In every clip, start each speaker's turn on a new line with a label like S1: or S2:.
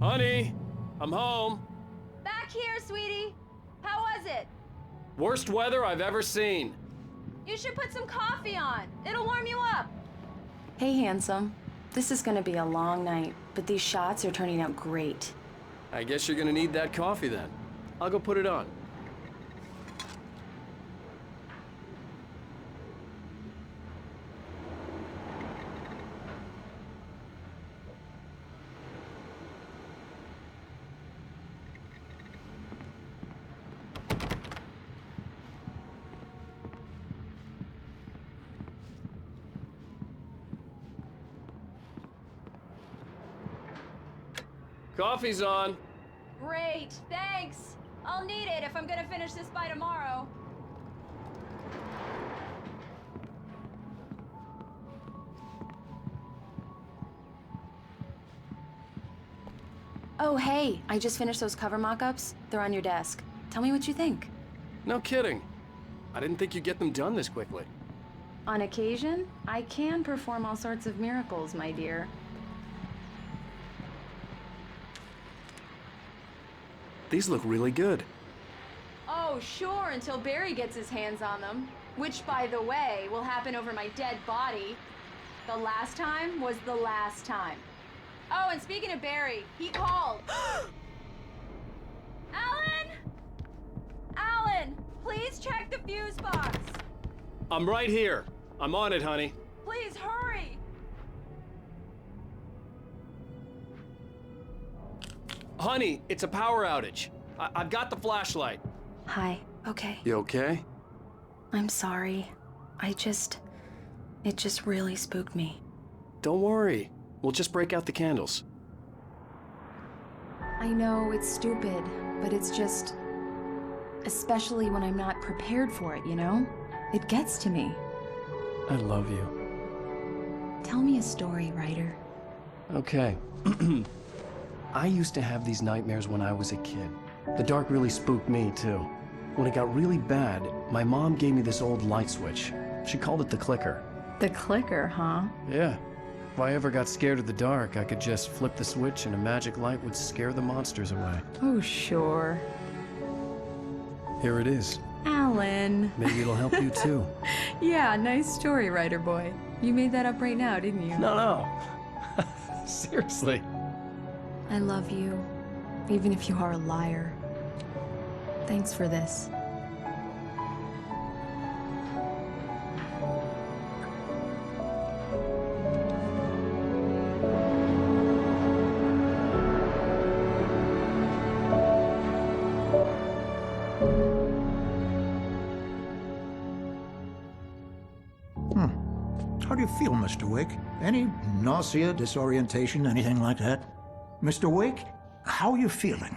S1: Honey, I'm home.
S2: Back here, sweetie. How was it?
S1: Worst weather I've ever seen.
S2: You should put some coffee on. It'll warm you up.
S3: Hey, handsome. This is gonna be a long night, but these shots are turning out great.
S1: I guess you're gonna need that coffee then. I'll go put it on. Coffee's on.
S2: Great, thanks. I'll need it if I'm gonna finish this by tomorrow.
S3: Oh, hey, I just finished those cover mock-ups. They're on your desk. Tell me what you think.
S1: No kidding. I didn't think you'd get them done this quickly.
S3: On occasion, I can perform all sorts of miracles, my dear.
S1: These look really good.
S2: Oh, sure, until Barry gets his hands on them. Which, by the way, will happen over my dead body. The last time was the last time. Oh, and speaking of Barry, he called. Alan! Alan, please check the fuse box.
S1: I'm right here. I'm on it, honey.
S2: Please hurry.
S1: Honey, it's a power outage. I've got the flashlight.
S3: Hi, okay.
S1: You okay?
S3: I'm sorry. It just really spooked me.
S1: Don't worry. We'll just break out the candles.
S3: I know it's stupid, but it's just... especially when I'm not prepared for it, you know? It gets to me.
S1: I love you.
S3: Tell me a story, writer.
S1: Okay. I used to have these nightmares when I was a kid. The dark really spooked me, too. When it got really bad, my mom gave me this old light switch. She called it the clicker.
S3: The clicker, huh?
S1: Yeah. If I ever got scared of the dark, I could just flip the switch and a magic light would scare the monsters away.
S3: Oh, sure.
S1: Here it is.
S3: Alan.
S1: Maybe it'll help you, too.
S3: Yeah, nice story, writer boy. You made that up right now, didn't you?
S1: No. Seriously.
S3: I love you, even if you are a liar. Thanks for this.
S4: How do you feel, Mr. Wake? Any nausea, disorientation, anything like that? Mr. Wake, how are you feeling?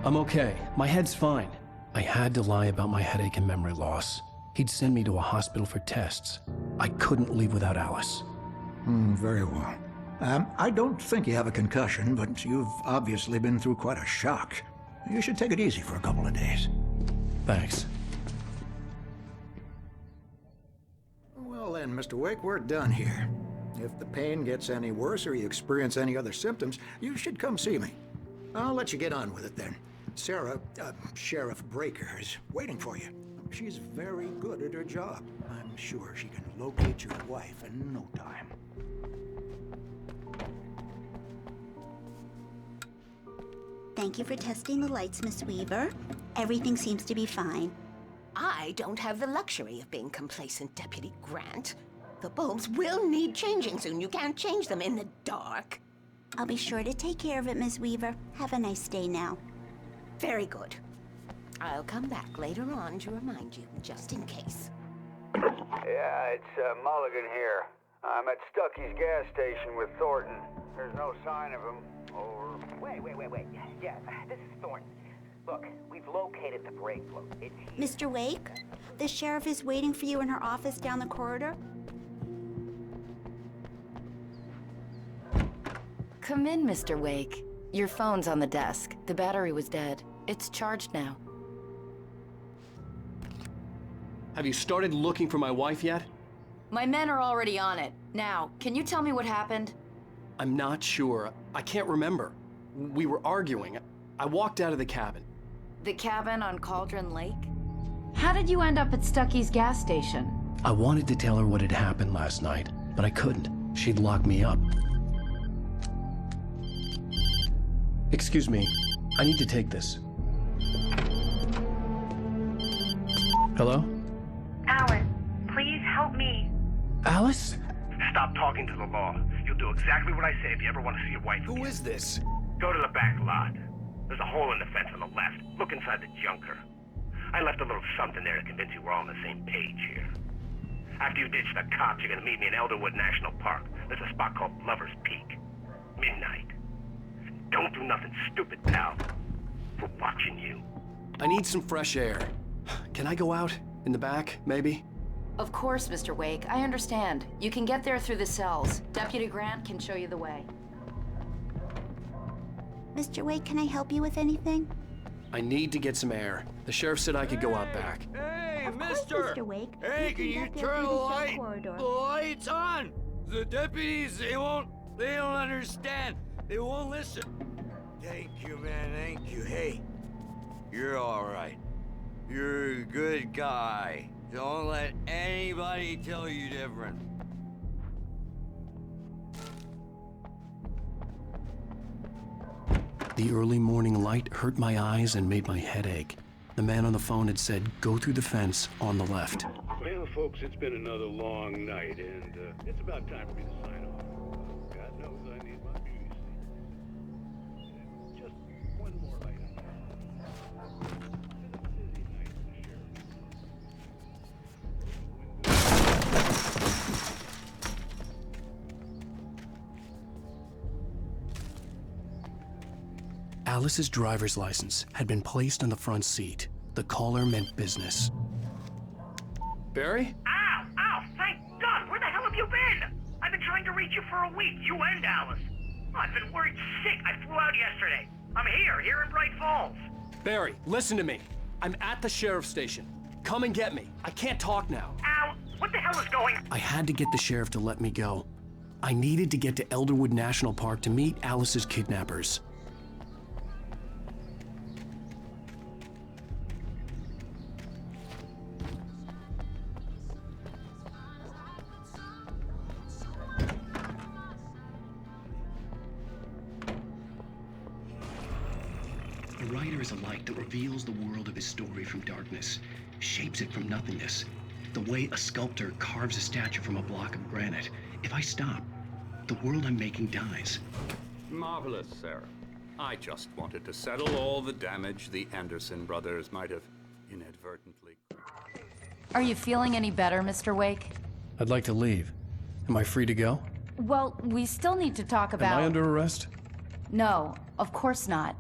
S1: I'm okay. My head's fine. I had to lie about my headache and memory loss. He'd send me to a hospital for tests. I couldn't leave without Alice.
S4: Very well. I don't think you have a concussion, but you've obviously been through quite a shock. You should take it easy for a couple of days.
S1: Thanks.
S4: Well then, Mr. Wake, we're done here. If the pain gets any worse or you experience any other symptoms, you should come see me. I'll let you get on with it then. Sarah, Sheriff Breaker, is waiting for you. She's very good at her job. I'm sure she can locate your wife in no time.
S5: Thank you for testing the lights, Miss Weaver. Everything seems to be fine.
S6: I don't have the luxury of being complacent, Deputy Grant. The bulbs will need changing soon. You can't change them in the dark.
S5: I'll be sure to take care of it, Miss Weaver. Have a nice day now.
S6: Very good. I'll come back later on to remind you, just in case.
S7: Yeah, it's Mulligan here. I'm at Stucky's gas station with Thornton. There's no sign of him. Over.
S8: Wait. Yeah, this is Thornton. Look, we've located the break float. It's here.
S5: Mr. Wake, the sheriff is waiting for you in her office down the corridor.
S3: Come in, Mr. Wake. Your phone's on the desk. The battery was dead. It's charged now.
S1: Have you started looking for my wife yet?
S3: My men are already on it. Now, can you tell me what happened?
S1: I'm not sure. I can't remember. We were arguing. I walked out of the cabin.
S3: The cabin on Cauldron Lake? How did you end up at Stucky's gas station?
S1: I wanted to tell her what had happened last night, but I couldn't. She'd lock me up. Excuse me. I need to take this. Hello?
S9: Alice, please help me.
S1: Alice?
S10: Stop talking to the law. You'll do exactly what I say if you ever want to see your wife again.
S1: Who is this?
S10: Go to the back lot. There's a hole in the fence on the left. Look inside the junker. I left a little something there to convince you we're all on the same page here. After you ditch the cops, you're gonna meet me in Elderwood National Park. There's a spot called Lover's Peak. Midnight. Don't do nothing stupid, pal. We're watching you.
S1: I need some fresh air. Can I go out? In the back, maybe?
S3: Of course, Mr. Wake. I understand. You can get there through the cells. Deputy Grant can show you the way.
S5: Mr. Wake, can I help you with anything?
S1: I need to get some air. The sheriff said I could go out back.
S11: Hey,
S5: Of course,
S11: mister!
S5: Mr. Wake.
S11: Hey, can you
S5: get there
S11: turn
S5: through
S11: the
S5: cell
S11: light?
S5: corridor.
S11: The light's on! The deputies, they don't understand. They won't listen. Thank you, man, thank you. Hey, you're all right. You're a good guy. Don't let anybody tell you different.
S1: The early morning light hurt my eyes and made my head ache. The man on the phone had said, go through the fence on the left.
S12: Well, folks, it's been another long night, and it's about time for me to sign off. God knows I need my beauty sleep. Just one more item. It's been a busy night for the
S1: Alice's driver's license had been placed on the front seat. The caller meant business. Barry?
S10: Ow! Ow! Thank God! Where the hell have you been? I've been trying to reach you for a week, you and Alice. Oh, I've been worried sick. I flew out yesterday. I'm here in Bright Falls.
S1: Barry, listen to me. I'm at the sheriff's station. Come and get me. I can't talk now.
S10: Ow! What the hell is going on?
S1: I had to get the sheriff to let me go. I needed to get to Elderwood National Park to meet Alice's kidnappers. A writer is a light that reveals the world of his story from darkness, shapes it from nothingness. The way a sculptor carves a statue from a block of granite. If I stop, the world I'm making dies.
S13: Marvelous, Sarah. I just wanted to settle all the damage the Anderson brothers might have inadvertently.
S3: Are you feeling any better, Mr. Wake?
S1: I'd like to leave. Am I free to go?
S3: Well, we still need to talk about...
S1: Am I under arrest?
S3: No, of course not.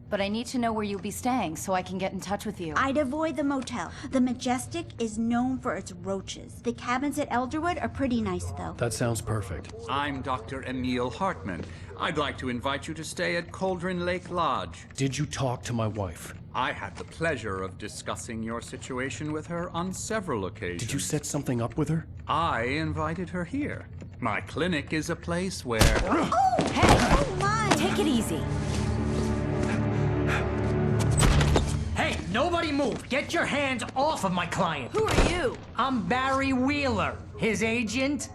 S3: But I need to know where you'll be staying so I can get in touch with you.
S5: I'd avoid the motel. The Majestic is known for its roaches. The cabins at Elderwood are pretty nice, though.
S1: That sounds perfect.
S13: I'm Dr. Emil Hartman. I'd like to invite you to stay at Cauldron Lake Lodge.
S1: Did you talk to my wife?
S13: I had the pleasure of discussing your situation with her on several occasions.
S1: Did you set something up with her?
S13: I invited her here. My clinic is a place where...
S5: Oh! Hey! Oh, my!
S3: Take it easy.
S14: Hey, nobody move! Get your hands off of my client!
S3: Who are you?
S14: I'm Barry Wheeler, his agent.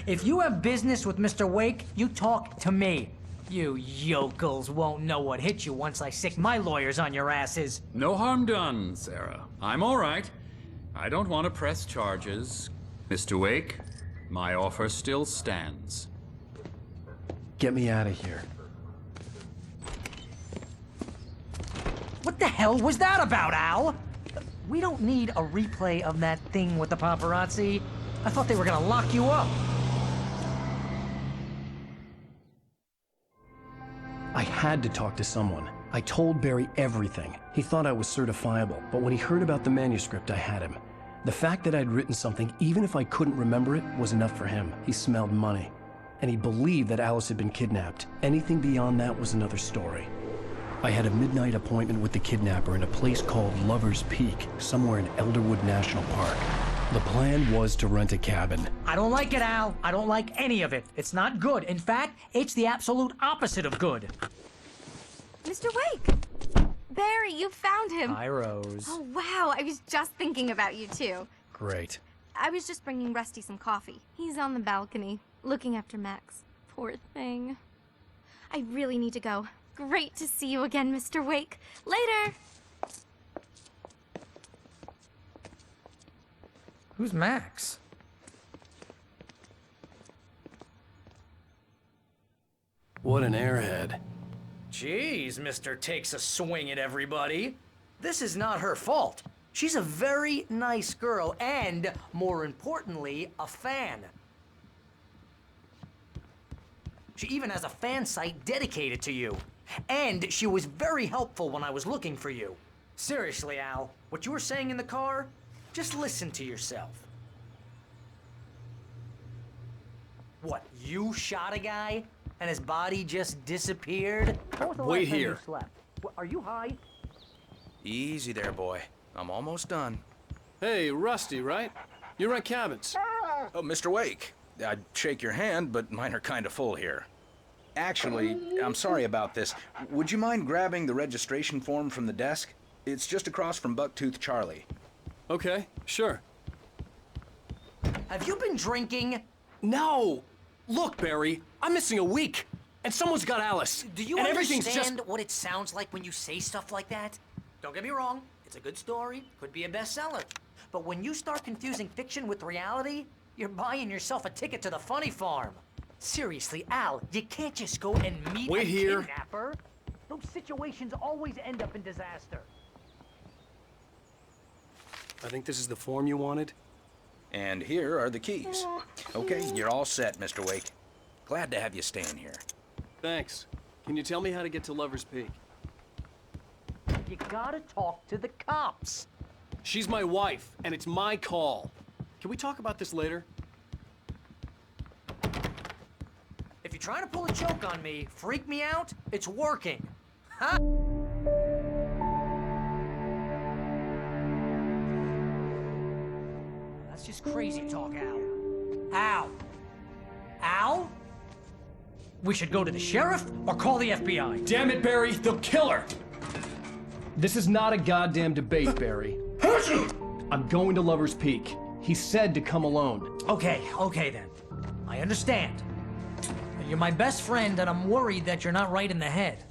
S14: If you have business with Mr. Wake, you talk to me. You yokels won't know what hit you once I sick my lawyers on your asses.
S13: No harm done, Sarah. I'm all right. I don't want to press charges. Mr. Wake, my offer still stands.
S1: Get me out of here.
S14: What the hell was that about, Al? We don't need a replay of that thing with the paparazzi. I thought they were gonna lock you up.
S1: I had to talk to someone. I told Barry everything. He thought I was certifiable, but when he heard about the manuscript, I had him. The fact that I'd written something, even if I couldn't remember it, was enough for him. He smelled money. And he believed that Alice had been kidnapped. Anything beyond that was another story. I had a midnight appointment with the kidnapper in a place called Lover's Peak, somewhere in Elderwood National Park. The plan was to rent a cabin.
S14: I don't like it, Al. I don't like any of it. It's not good. In fact, it's the absolute opposite of good.
S15: Mr. Wake! Barry, you found him!
S1: Hi, Rose.
S15: Oh, wow. I was just thinking about you, too.
S1: Great.
S15: I was just bringing Rusty some coffee. He's on the balcony, looking after Max. Poor thing. I really need to go. Great to see you again, Mr. Wake. Later!
S14: Who's Max?
S1: What an airhead.
S14: Jeez, Mr. Takes a swing at everybody. This is not her fault. She's a very nice girl and, more importantly, a fan. She even has a fan site dedicated to you. And she was very helpful when I was looking for you. Seriously, Al, what you were saying in the car, just listen to yourself. What, you shot a guy and his body just disappeared? When was the
S16: Wait
S14: last time
S16: here.
S14: you slept? Are you high?
S16: Easy there, boy. I'm almost done.
S1: Hey, Rusty, right? You rent cabins.
S16: Oh, Mr. Wake. I'd shake your hand, but mine are kind of full here. Actually, I'm sorry about this. Would you mind grabbing the registration form from the desk? It's just across from Bucktooth Charlie.
S1: Okay, sure.
S14: Have you been drinking?
S1: No! Look, Barry, I'm missing a week, and someone's got Alice.
S14: Do you
S1: and everything's
S14: understand
S1: just...
S14: what it sounds like when you say stuff like that? Don't get me wrong, it's a good story, could be a bestseller. But when you start confusing fiction with reality, you're buying yourself a ticket to the funny farm. Seriously, Al, you can't just go and meet a kidnapper. Those situations always end up in disaster.
S1: I think this is the form you wanted.
S16: And here are the keys. Okay, you're all set, Mr. Wake. Glad to have you staying here.
S1: Thanks. Can you tell me how to get to Lover's Peak?
S14: You gotta talk to the cops.
S1: She's my wife, and it's my call. Can we talk about this later?
S14: If you're trying to pull a joke on me, freak me out, it's working. Huh? That's just crazy talk, Al. Al? Al? We should go to the sheriff or call the FBI.
S1: Damn it, Barry, they'll kill her! This is not a goddamn debate, Barry. I'm going to Lover's Peak. He said to come alone.
S14: Okay then. I understand. You're my best friend, and I'm worried that you're not right in the head.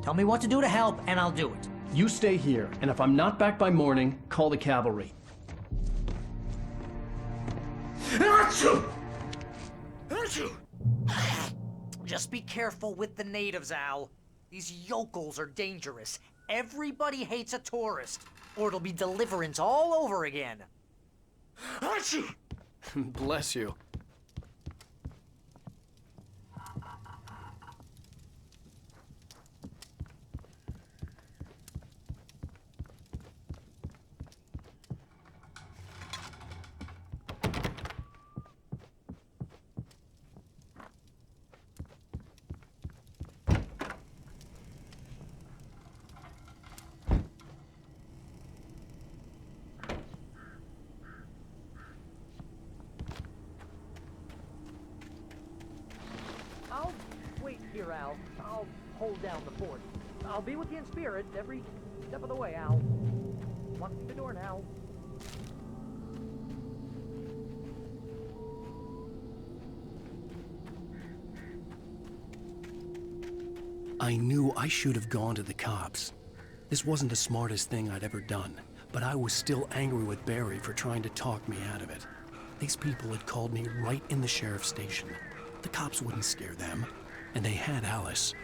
S14: Tell me what to do to help, and I'll do it.
S1: You stay here, and if I'm not back by morning, call the cavalry.
S14: Just be careful with the natives, Al. These yokels are dangerous. Everybody hates a tourist, or it'll be Deliverance all over again.
S1: Bless you.
S14: I'll wait here, Al. I'll hold down the fort. I'll be with you in spirit every step of the way, Al. Lock the door now.
S1: I knew I should have gone to the cops. This wasn't the smartest thing I'd ever done, but I was still angry with Barry for trying to talk me out of it. These people had called me right in the sheriff's station. The cops wouldn't scare them, and they had Alice.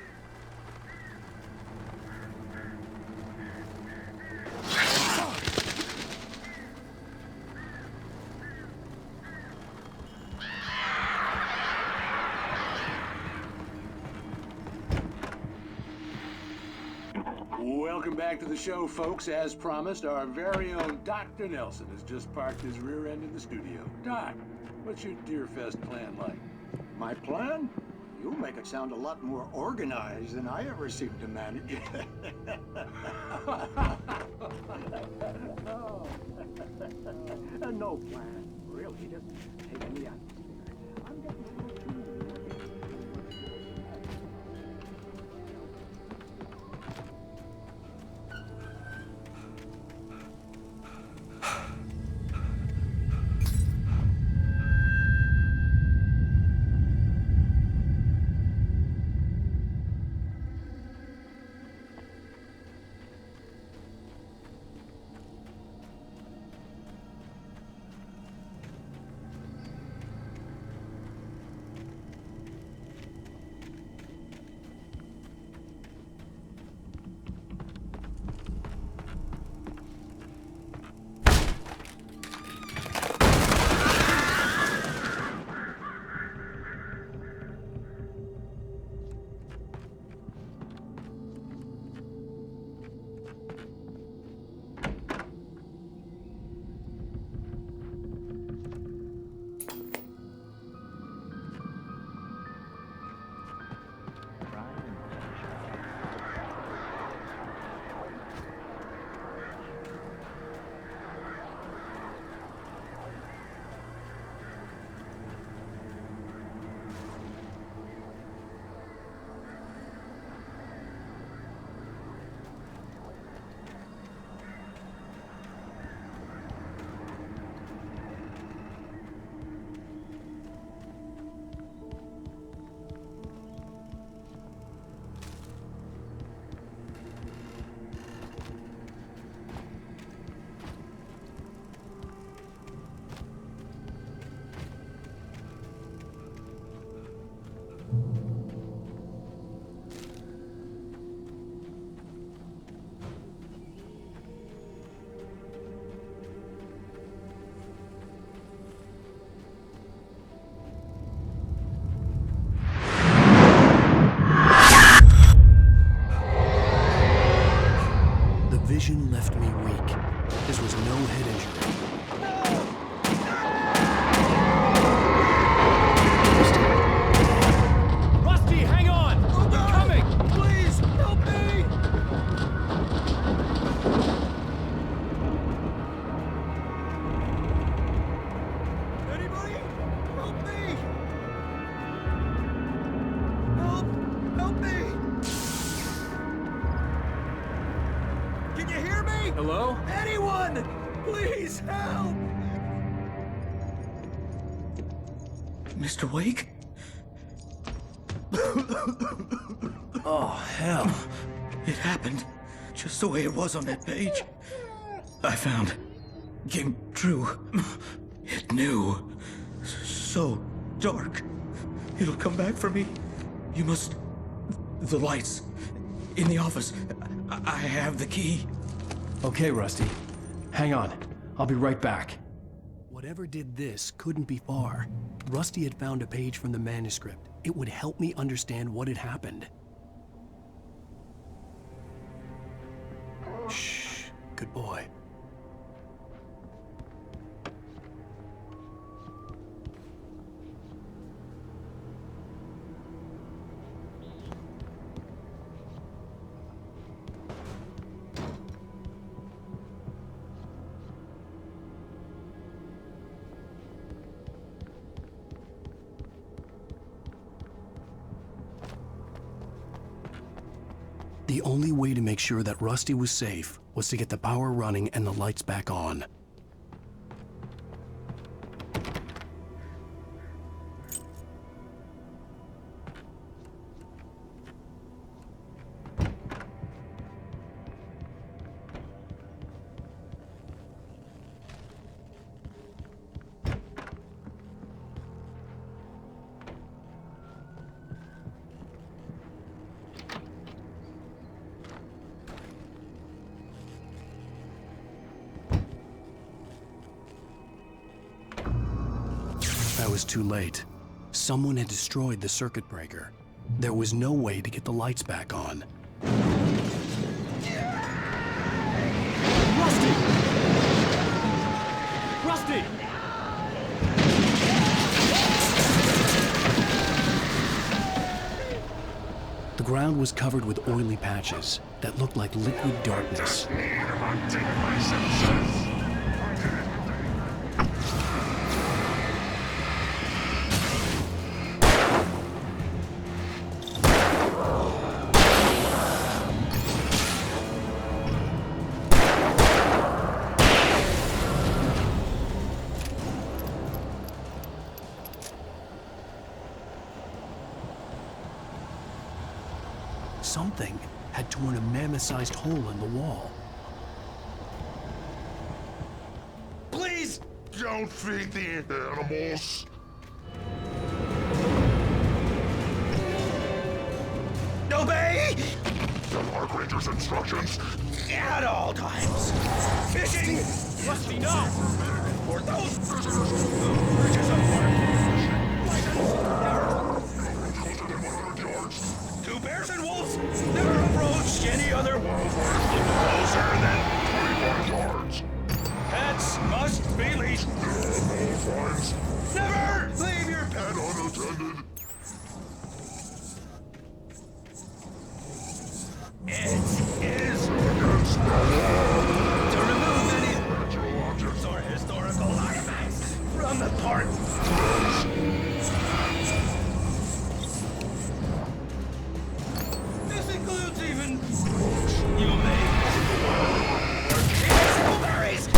S12: Welcome back to the show, folks. As promised, our very own Dr. Nelson has just parked his rear end in the studio. Doc, what's your Deerfest plan like?
S4: My plan? You make it sound a lot more organized than I ever seem to manage. No plan, really. Just taking the atmosphere. I'm getting a little too...
S1: vision left me weak. This was no head injury.
S11: Rusty, hang on! I'm coming! Please, help me! Anybody? Help me! Help me! Can you hear me?
S1: Hello?
S11: Anyone! Please help!
S17: Mr. Wake?
S1: Oh, hell.
S17: It happened just the way it was on that page. I found. Came true. It knew. So dark. It'll come back for me. You must... The lights. In the office. I have the key.
S1: Okay, Rusty. Hang on. I'll be right back. Whatever did this couldn't be far. Rusty had found a page from the manuscript. It would help me understand what had happened. Shh. Good boy. The only way to make sure that Rusty was safe was to get the power running and the lights back on. I was too late. Someone had destroyed the circuit breaker. There was no way to get the lights back on. ground was covered with oily patches that looked like liquid darkness. Something had torn a mammoth-sized hole in the wall.
S18: Please don't feed the animals.
S17: Obey!
S18: The Park Ranger's instructions.
S17: At all times. Fishing must be done. For those bridges of Two bears and wolves never approached any other wildlife closer than 25 yards. Pets must be leashed. Never leave your pet unattended. It is against the law to remove any natural objects or historical artifacts from the park. This includes even you may berries.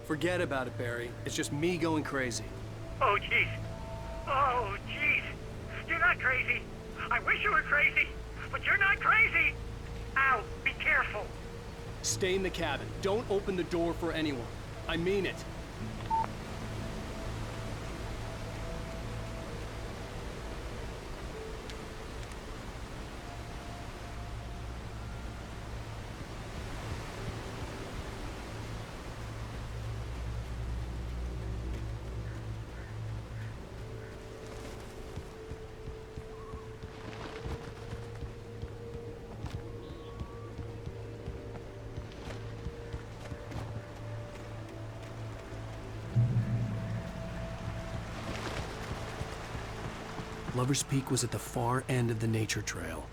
S1: Forget about it, Barry. It's just me going crazy.
S10: Oh, jeez. Oh, jeez. You're not crazy. I wish you were crazy, but you're not crazy. Ow, be careful.
S1: Stay in the cabin. Don't open the door for anyone. I mean it. Lover's Peak was at the far end of the nature trail.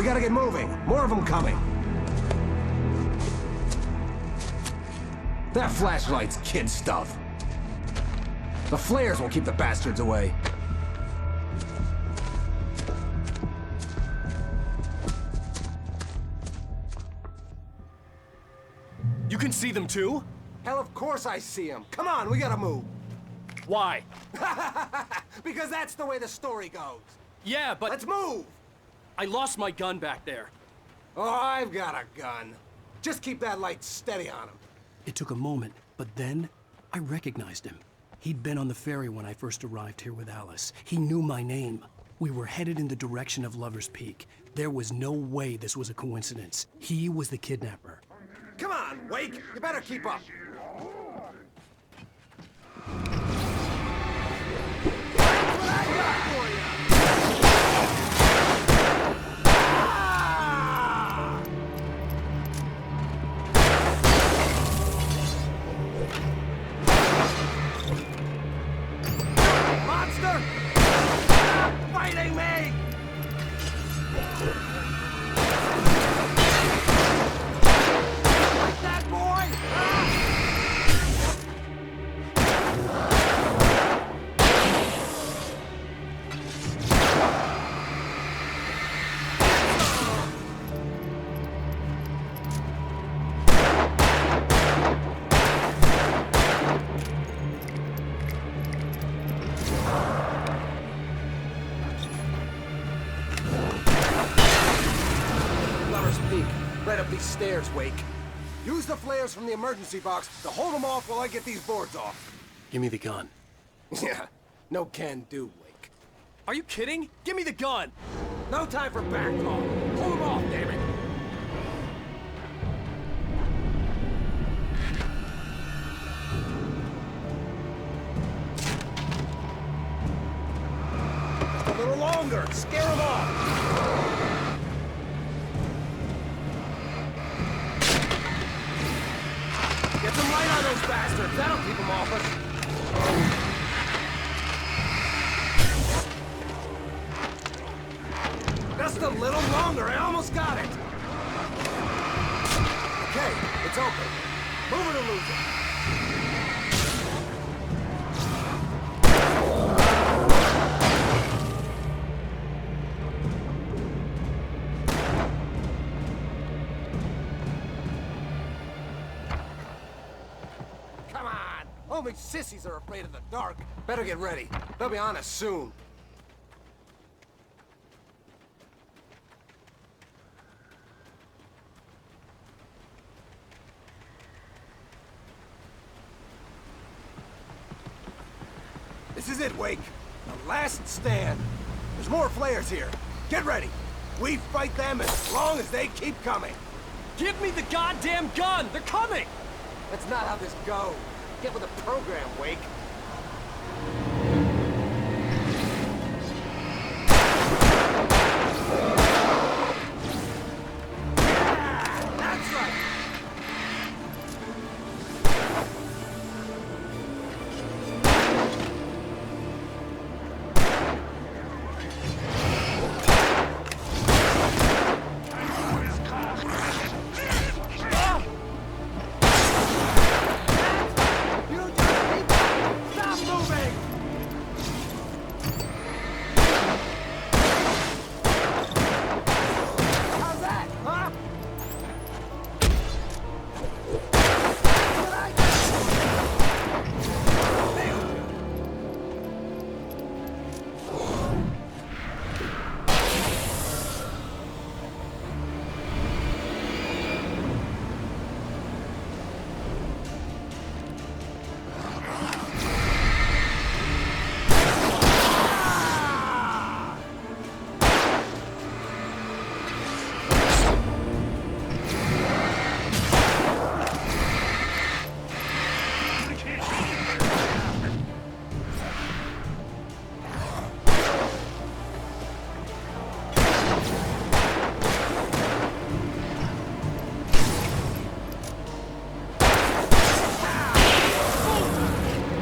S19: We gotta get moving. More of them coming. That flashlight's kid stuff. The flares will keep the bastards away.
S20: You can see them too?
S19: Hell, of course I see them. Come on, we gotta move.
S20: Why?
S19: Because that's the way the story goes.
S20: Yeah, but...
S19: Let's move!
S20: I lost my gun back there.
S19: Oh, I've got a gun. Just keep that light steady on him.
S1: It took a moment, but then I recognized him. He'd been on the ferry when I first arrived here with Alice. He knew my name. We were headed in the direction of Lover's Peak. There was no way this was a coincidence. He was the kidnapper.
S19: Come on, Wake! You better keep up. Monster! Stop fighting me! Like that, boy! Lover's Peak. Right up these stairs, Wake. Use the flares from the emergency box to hold them off while I get these boards off.
S1: Give me the gun.
S19: Yeah, no can do, Wake.
S20: Are you kidding? Give me the gun!
S19: No time for back talk. Pull them off, damn it. Just a little longer. Scare them off. Get some light on those bastards. That'll keep them off us. Just a little longer. I almost got it. Okay, it's open. Move it or lose it. Come on! Only sissies are afraid of the dark. Better get ready. They'll be on us soon. This is it, Wake. The last stand. There's more flares here. Get ready. We fight them as long as they keep coming.
S20: Give me the goddamn gun! They're coming!
S19: That's not how this goes. Get with the program, Wake. Yeah, that's right. Stop moving! How's that, huh?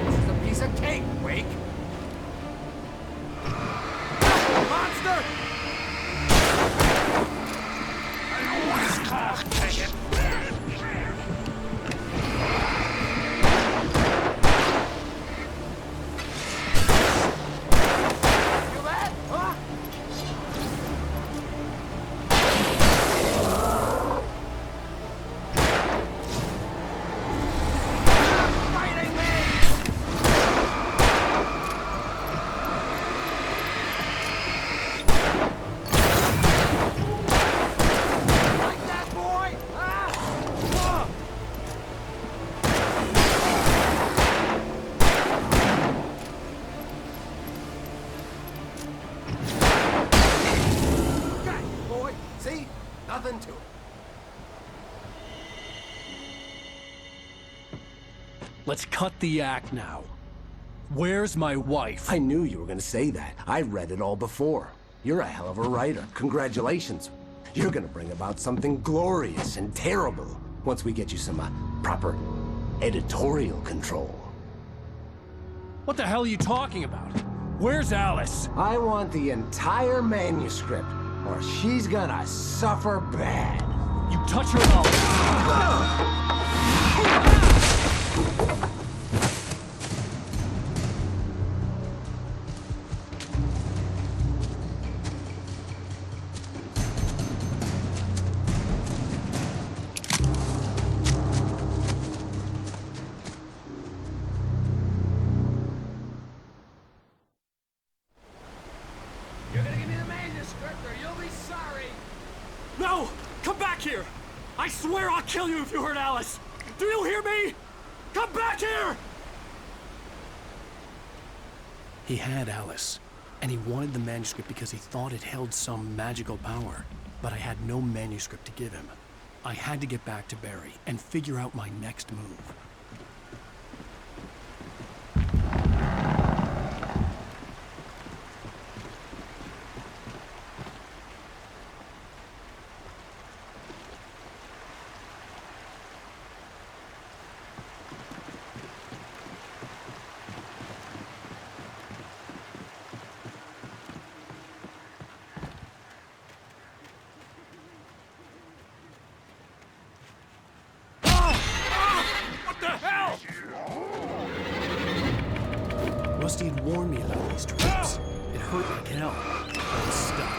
S19: This is a piece of cake, Wake. Monster! Nothing to it.
S20: Let's cut the act now. Where's my wife?
S21: I knew you were gonna say that. I read it all before. You're a hell of a writer. Congratulations. You're gonna bring about something glorious and terrible once we get you some proper editorial control.
S20: What the hell are you talking about? Where's Alice?
S21: I want the entire manuscript, or she's gonna suffer bad.
S20: You touch her up.
S11: You're gonna give me the manuscript or you'll be sorry.
S20: No! Come back here! I swear I'll kill you if you hurt Alice! Do you hear me? Come back here!
S1: He had Alice, and he wanted the manuscript because he thought it held some magical power. But I had no manuscript to give him. I had to get back to Barry and figure out my next move. Rusty had warned me about these traps. It hurt like hell. I was stuck.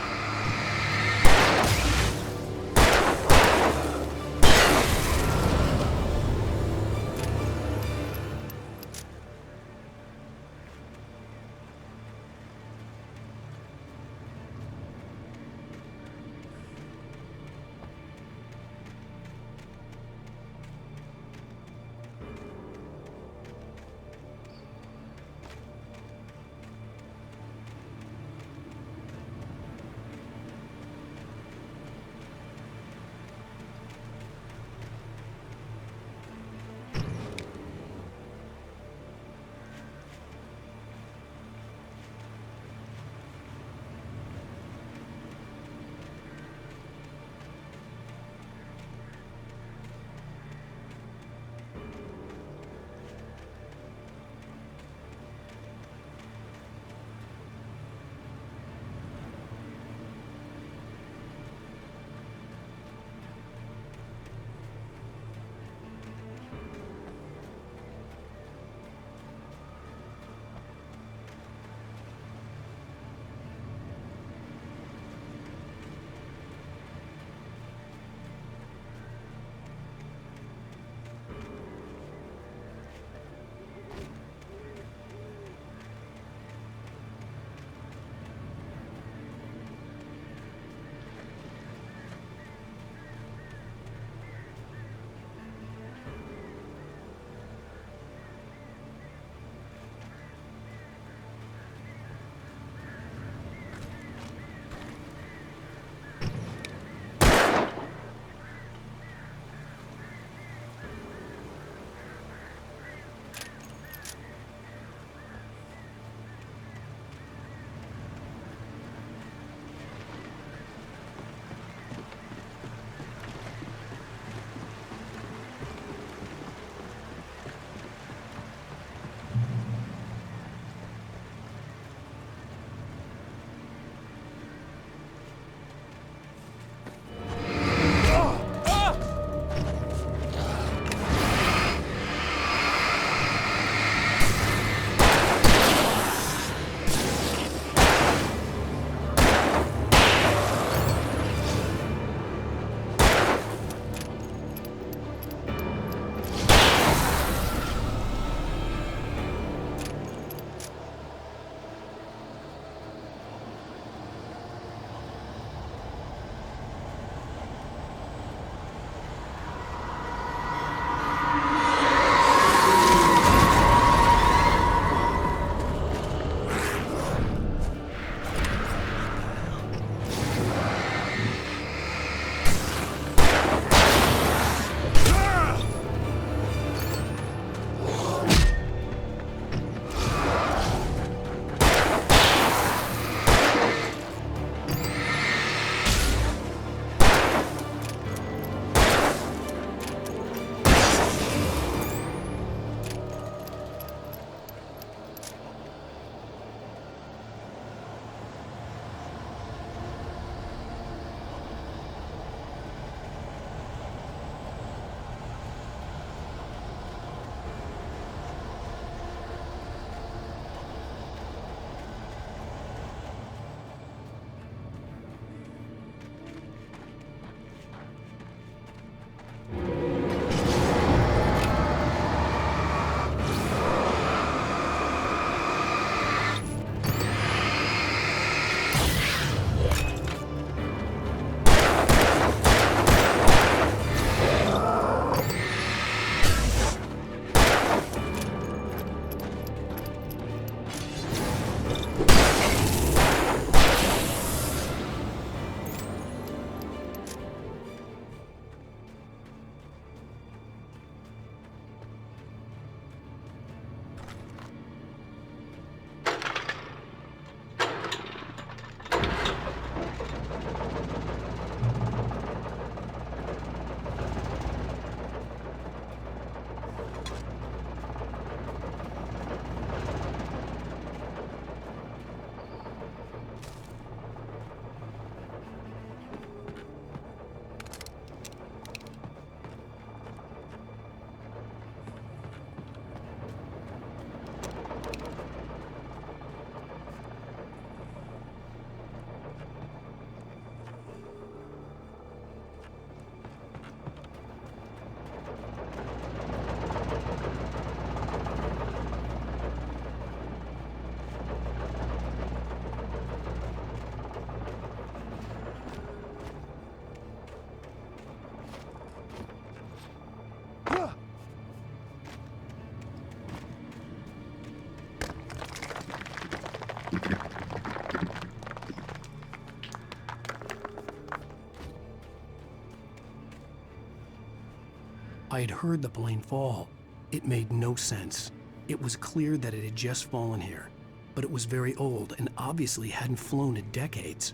S1: I had heard the plane fall. It made no sense. It was clear that it had just fallen here, but it was very old and obviously hadn't flown in decades.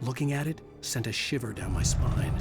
S1: Looking at it sent a shiver down my spine.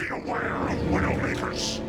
S18: Be aware of Widowmakers.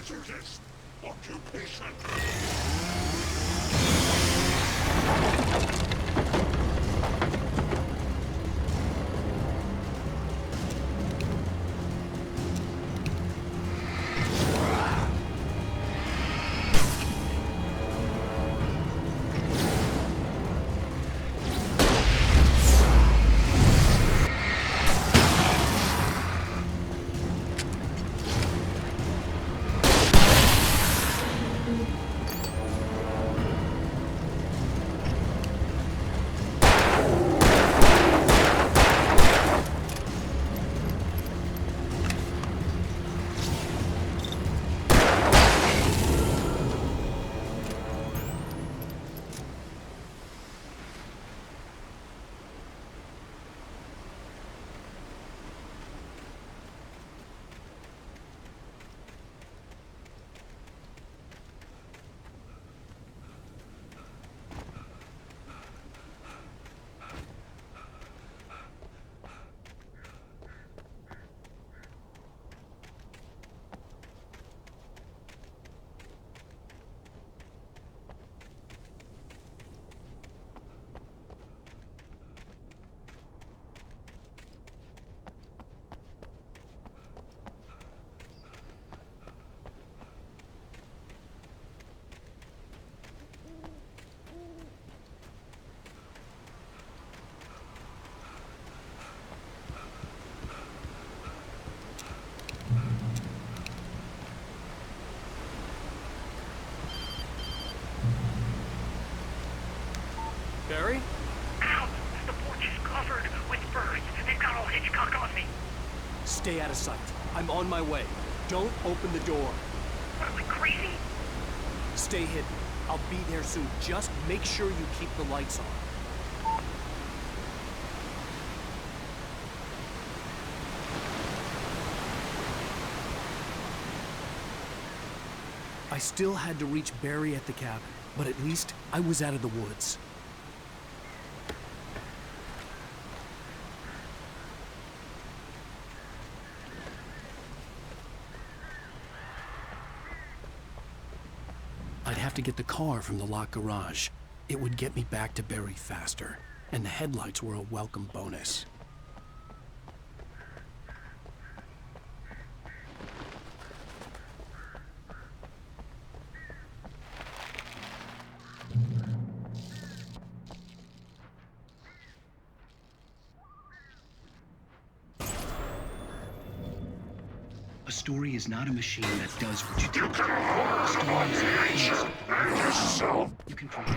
S18: Hazardous occupation.
S20: Barry?
S10: Ow! The porch is covered with birds. They've got all Hitchcock on me.
S20: Stay out of sight. I'm on my way. Don't open the door.
S10: What, am I crazy?
S20: Stay hidden. I'll be there soon. Just make sure you keep the lights on.
S1: I still had to reach Barry at the cabin, but at least I was out of the woods. I'd have to get the car from the locked garage. It would get me back to Barry faster, and the headlights were a welcome bonus. A story is not a machine that does what you tell it. A story is a beast. You can trust it.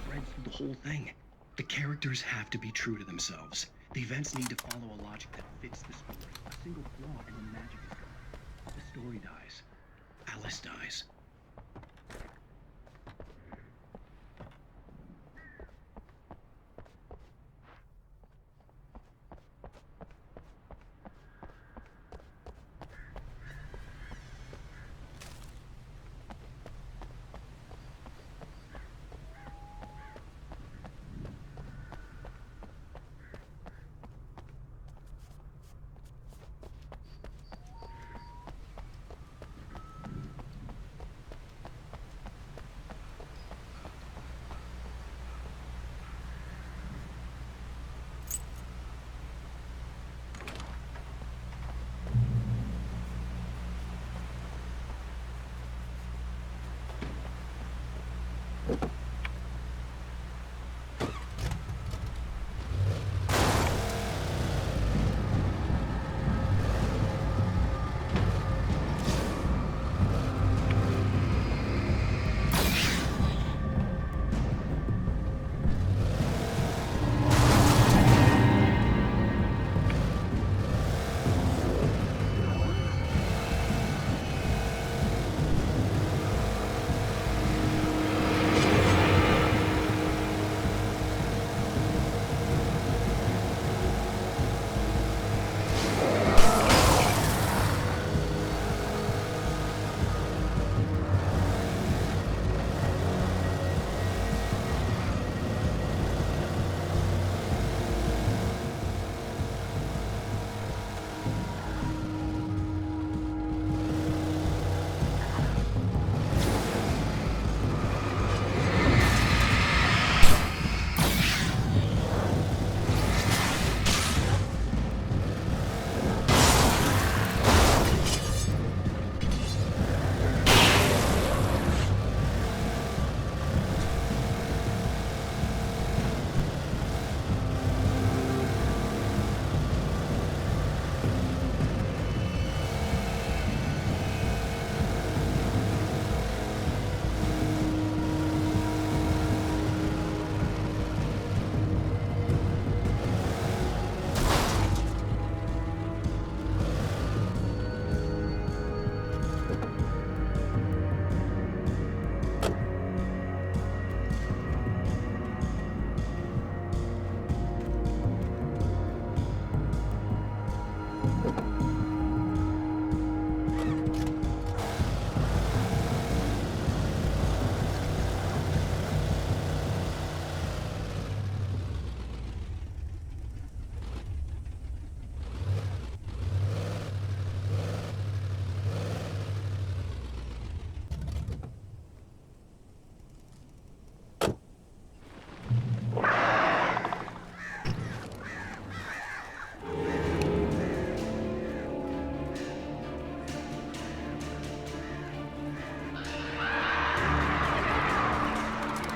S1: Threads through the whole thing. The characters have to be true to themselves. The events need to follow a logic that fits the story. A single flaw and the magic is gone. The story dies. Alice dies.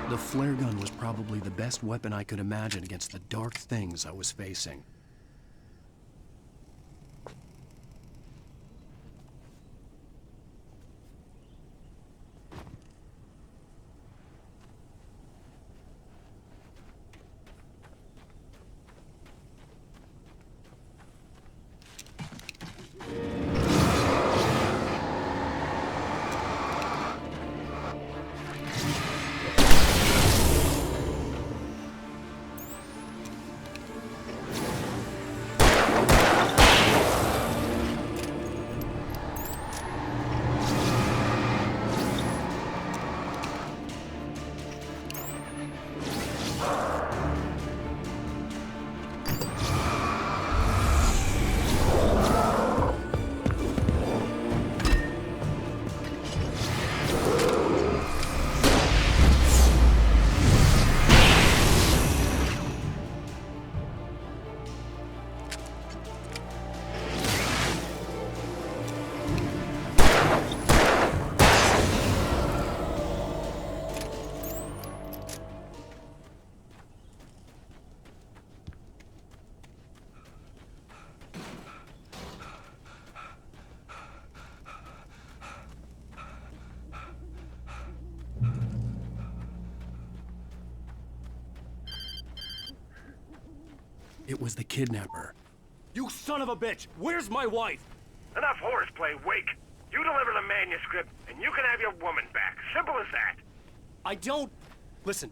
S1: The flare gun was probably the best weapon I could imagine against the dark things I was facing. it was the kidnapper.
S20: You son of a bitch! Where's my wife?
S10: Enough horseplay, Wake. You deliver the manuscript, and you can have your woman back. Simple as that.
S20: I don't... Listen.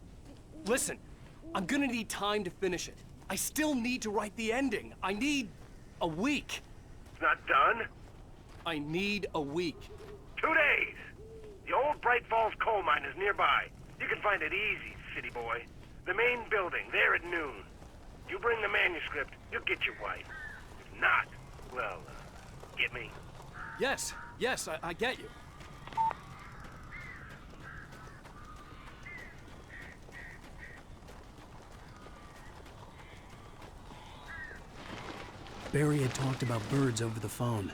S20: I'm gonna need time to finish it. I still need to write the ending. I need a week.
S10: It's not done?
S20: I need a week.
S10: 2 days. The old Bright Falls coal mine is nearby. You can find it easy, city boy. The main building, there at noon. You bring the manuscript, you'll get your wife. If not, well, get me.
S20: Yes, I get you.
S1: Barry had talked about birds over the phone.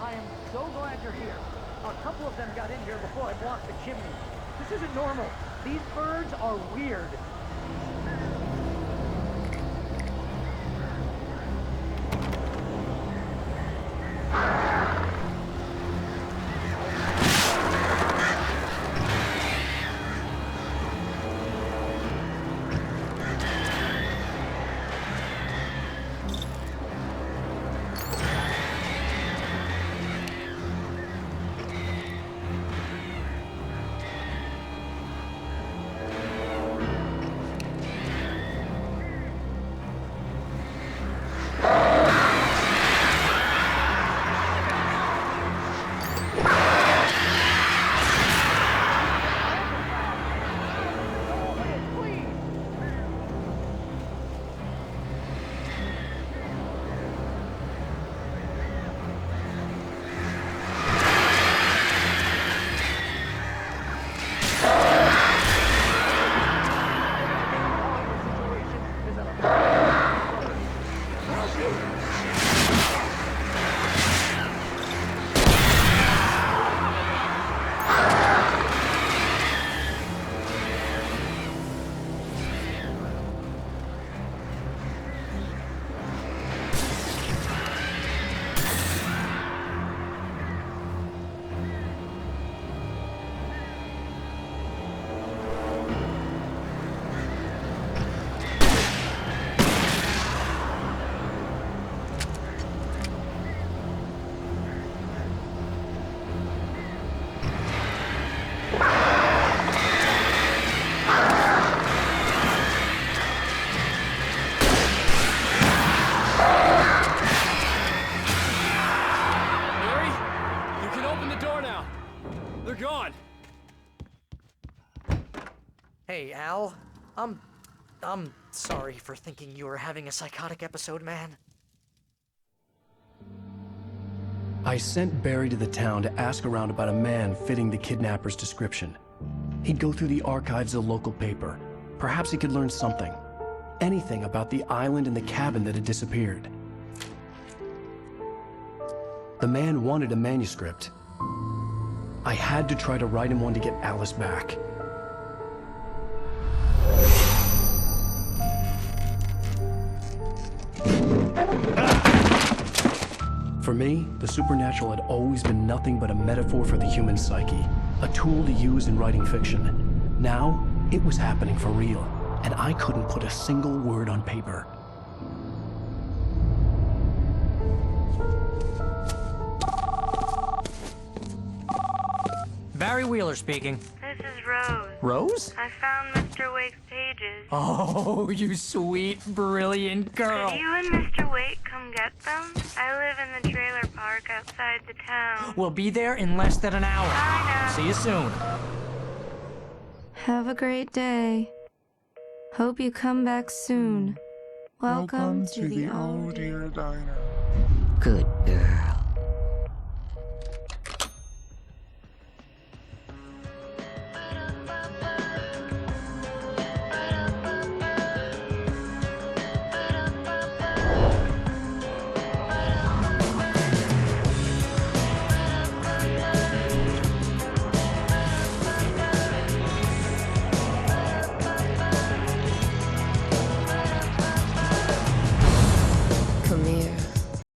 S14: I am so glad you're here. A couple of them got in here before I blocked the chimney. This isn't normal. These birds are weird. Hey, Al. I'm sorry for thinking you were having a psychotic episode, man.
S1: I sent Barry to the town to ask around about a man fitting the kidnapper's description. He'd go through the archives of the local paper. Perhaps he could learn something. Anything about the island and the cabin that had disappeared. The man wanted a manuscript. I had to try to write him one to get Alice back. For me, the supernatural had always been nothing but a metaphor for the human psyche, a tool to use in writing fiction. Now, it was happening for real, and I couldn't put a single word on paper.
S14: Barry Wheeler speaking.
S9: This is Rose.
S14: Rose?
S9: I found Mr. Wake's pages.
S14: Oh, you sweet, brilliant girl.
S9: Could you and Mr. Wake come get them? I live in the trailer park outside the town.
S14: We'll be there in less than an hour.
S9: I know.
S14: See you soon.
S15: Have a great day. Hope you come back soon. Welcome to the Old Dear
S2: Diner.
S22: Good girl.